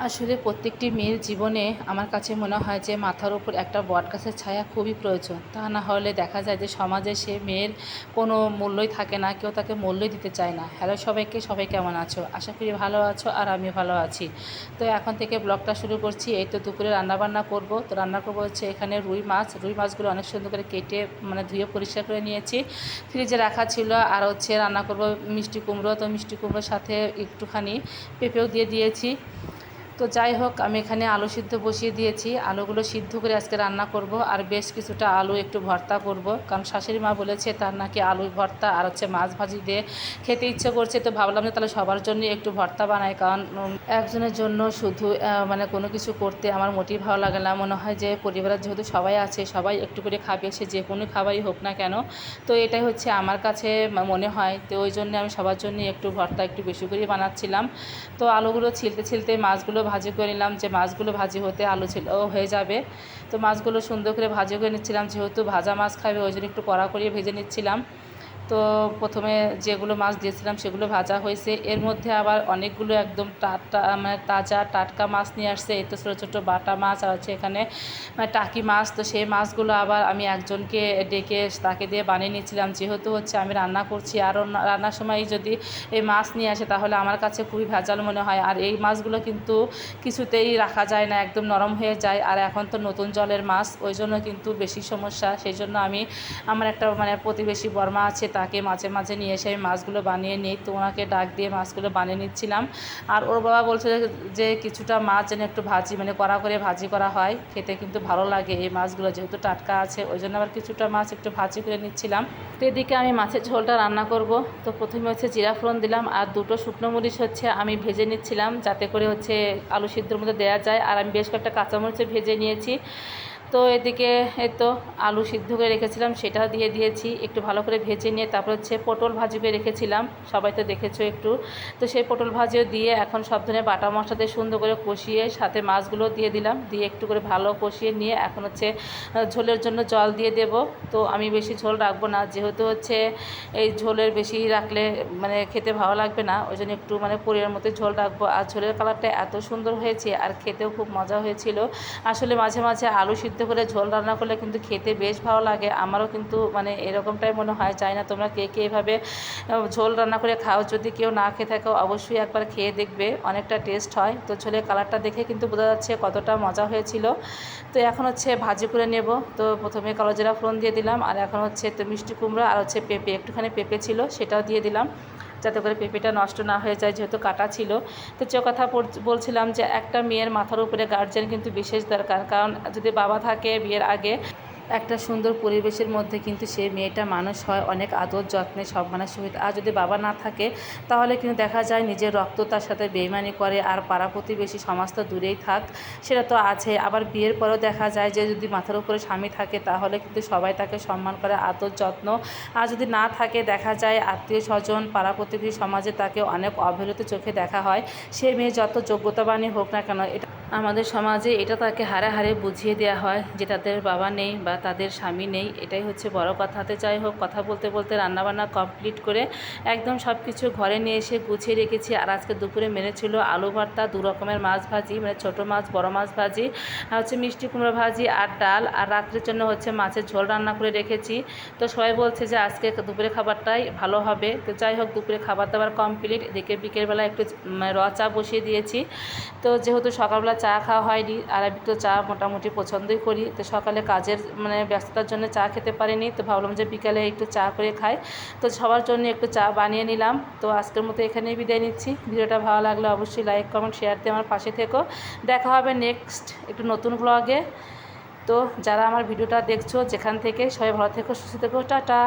আসলে প্রত্যেকটি মেয়ের জীবনে আমার কাছে মনে হয় যে মাথার উপর একটা বটগাছের ছায়া খুবই প্রয়োজন। তা না হলে দেখা যায় যে সমাজে সে মেয়ের কোনো মূল্যই থাকে না, কেউ তাকে মূল্যই দিতে চায় না। হ্যালো সবাইকে, সবাই কেমন আছো? আশা করি ভালো আছো আর আমি ভালো আছি। তো এখন থেকে ব্লগটা শুরু করছি। এই তো দুপুরে রান্নাবান্না করব। তো রান্না করবো হচ্ছে এখানে রুই মাছ। রুই মাছগুলো অনেক সুন্দর করে কেটে ধুয়ে পরিষ্কার করে নিয়েছি, ফ্রিজে রাখা ছিল। আর হচ্ছে রান্না করব মিষ্টি কুমড়ো। তো মিষ্টি কুমড়োর সাথে একটুখানি পেঁপেও দিয়ে দিয়েছি। তো যাই হোক, আমি এখানে আলু সিদ্ধ বসিয়ে দিয়েছি। আলুগুলো সিদ্ধ করে আজকে রান্না করব। আর বেশ কিছুটা আলু একটু ভর্তা করব, কারণ শাশুড়ি মা বলেছে তার নাকি আলু ভর্তা আর হচ্ছে মাছ ভাজি দিয়ে খেতে ইচ্ছে করছে। তো ভাবলাম যে তাহলে সবার জন্য একটু ভর্তা বানাই, কারণ একজনের জন্য শুধু কোনো কিছু করতে আমার মোটেই ভালো লাগে না। মনে হয় যে পরিবারের যেহেতু সবাই আছে, সবাই একটু করে খাবে, সে যে কোনো খাবারই হোক না কেন। তো এটাই হচ্ছে আমার কাছে মনে হয়। তো ওই জন্য আমি সবার জন্য একটু ভর্তা একটু বেশি করে বানাচ্ছিলাম। তো আলুগুলো ছিলতে ছিলতে মাছগুলো ভাজি করে নিলাম, যে মাছগুলো ভাজি হতে আলু ছিল হয়ে যাবে। তো মাছগুলো সুন্দর করে ভাজি করে নিচ্ছিলাম, যেহেতু ভাজা মাছ খাবে ওই জন্য একটু কড়া করিয়ে ভেজে নিচ্ছিলাম। তো প্রথমে যেগুলো মাছ দিয়েছিলাম সেগুলো ভাজা হয়েছে। এর মধ্যে আবার অনেকগুলো একদম তাজা টাটকা মাছ নিয়ে আসছে। এই তো ছোটো ছোটো বাটা মাছ আর হচ্ছে এখানে টাকি মাছ। তো সেই মাছগুলো আবার আমি একজনকে ডেকে তাকে দিয়ে বানিয়ে নিচ্ছিলাম, যেহেতু হচ্ছে আমি রান্না করছি। আর রান্নার সময় যদি এই মাছ নিয়ে আসে তাহলে আমার কাছে খুবই ভেজাল মনে হয়। আর এই মাছগুলো কিন্তু কিছুতেই রাখা যায় না, একদম নরম হয়ে যায়। আর এখন তো নতুন জলের মাছ, ওই জন্য কিন্তু বেশি সমস্যা। সেই জন্য আমি আমার একটা প্রতিবেশী বর্মা আছে, তাকে মাঝে মাঝে নিয়ে এসে আমি মাছগুলো বানিয়ে নিই। তো ওনাকে ডাক দিয়ে মাছগুলো বানিয়ে নিচ্ছিলাম। আর ওর বাবা বলছে যে কিছুটা মাছ যেন একটু ভাজি কড়া করে ভাজি করা হয়, খেতে কিন্তু ভালো লাগে এই মাছগুলো, যেহেতু টাটকা আছে। ওই জন্য আবার কিছুটা মাছ একটু ভাজি করে নিচ্ছিলাম। তো এদিকে আমি মাছের ঝোলটা রান্না করব। তো প্রথমে হচ্ছে জিরা ফোড়ন দিলাম, আর দুটো শুকনো মরিচ হচ্ছে আমি ভেজে নিচ্ছিলাম, যাতে করে হচ্ছে আলু সিদ্ধর মধ্যে দেওয়া যায়। আর আমি বেশ কয়েকটা কাঁচামরিচে ভেজে নিয়েছি। তো এদিকে এই তো আলু সিদ্ধ করে রেখেছিলাম, সেটাও দিয়ে দিয়েছি একটু ভালো করে ভেজে নিয়ে। তারপর হচ্ছে পটল ভাজি করে রেখেছিলাম, সবাই তো দেখেছো একটু। তো সেই পটল ভাজিও দিয়ে এখন সব ধরনের বাটা মশলা দিয়ে সুন্দর করে কষিয়ে সাথে মাছগুলো দিয়ে দিলাম, দিয়ে একটু করে ভালো কষিয়ে নিয়ে এখন হচ্ছে ঝোলের জন্য জল দিয়ে দেব। তো আমি বেশি ঝোল রাখবো না, যেহেতু হচ্ছে এই ঝোলের বেশি রাখলে খেতে ভালো লাগবে না, ওই জন্য একটু পরিমাণ মতো ঝোল রাখবো। আর ঝোলের কালারটা এত সুন্দর হয়েছে আর খেতেও খুব মজা হয়েছিল। আসলে মাঝে মাঝে আলু সিদ্ধ করে ঝোল রান্না করলে কিন্তু খেতে বেশ ভালো লাগে। আমারও কিন্তু এরকমটাই মনে হয়। চাই না তোমরা কে কে এভাবে ঝোল রান্না করে খাও, যদি কেউ না খেয়ে থাকো অবশ্যই একবার খেয়ে দেখবে, অনেকটা টেস্ট হয়। তো ঝোলের কালারটা দেখে কিন্তু বোঝা যাচ্ছে কতটা মজা হয়েছিল। তো এখন হচ্ছে ভাজি করে নেব। তো প্রথমে কালো জিরা ফোড়ন দিয়ে দিলাম, আর এখন হচ্ছে তো মিষ্টি কুমড়ো আর হচ্ছে পেঁপে, একটুখানি পেঁপে ছিল সেটাও দিয়ে দিলাম, যাতে করে পেঁপেটা নষ্ট না হয়ে যায়, যেহেতু কাটা ছিল। তো যে কথা বলছিলাম যে একটা মেয়ের মাথার উপরে গার্জিয়ান কিন্তু বিশেষ দরকার, কারণ যদি বাবা থাকে বিয়ের আগে একটা সুন্দর পরিবেশের মধ্যে কিন্তু সেই মেয়েটা মানুষ হয় অনেক আদর যত্নে সম্মানের সহিত। আর যদি বাবা না থাকে তাহলে কিন্তু দেখা যায় নিজের রক্ত তার সাথে বেইমানি করে। আর পাড়া প্রতিবেশী সমাজ তো দূরেই থাক, সেটা তো আছে। আবার বিয়ের পরেও দেখা যায় যে যদি মাথার উপরে স্বামী থাকে তাহলে কিন্তু সবাই তাকে সম্মান করে, আদর যত্ন। আর যদি না থাকে দেখা যায় আত্মীয় স্বজন পাড়া প্রতিবেশী সমাজে তাকে অনেক অবহেলিত চোখে দেখা হয়। সে মেয়ে যত যোগ্যতাবানই হোক না কেন, এটা আমাদের সমাজে এটা তাকে হারে হারে বুঝিয়ে দেওয়া হয় যে তাদের বাবা নেই বা তাদের স্বামী নেই। এটাই হচ্ছে বড় কথাতে। যাই হোক, কথা বলতে বলতে রান্নাবান্না কমপ্লিট করে একদম সব কিছু ঘরে নিয়ে এসে গুছিয়ে রেখেছি। আর আজকে দুপুরে মেনু ছিল আলু ভর্তা, 2 রকমের মাছ ভাজি, ছোটো মাছ বড় মাছ ভাজি, আর হচ্ছে মিষ্টি কুমড়ো ভাজি আর ডাল। আর রাত্রের জন্য হচ্ছে মাছের ঝোল রান্না করে রেখেছি। তো সবাই বলছে যে আজকে দুপুরে খাবারটাই ভালো হবে। তো যাই হোক, দুপুরে খাবার দাবার কমপ্লিট। এদিকে বিকেলবেলা একটু র চা বসিয়ে দিয়েছি। তো যেহেতু সকালবেলা চা খাওয়া হয়নি, আর আমি তো চা মোটামুটি পছন্দই করি। তো সকালে কাজের ব্যস্ততার জন্য চা খেতে পারিনি, তো ভাবলাম যে বিকালে একটু চা করে খাই। তো সবার জন্য একটু চা বানিয়ে নিলাম। তো আজকের মতো এখানেই বিদায় নিচ্ছি। ভিডিওটা ভালো লাগলে অবশ্যই লাইক কমেন্ট শেয়ার দিয়ে আমার পাশে থেকো। দেখা হবে নেক্সট একটু নতুন ব্লগে। তো যারা আমার ভিডিওটা দেখছো যেখান থেকে, সবাই ভালো থেকো, সুস্থ থেকো, টাটা।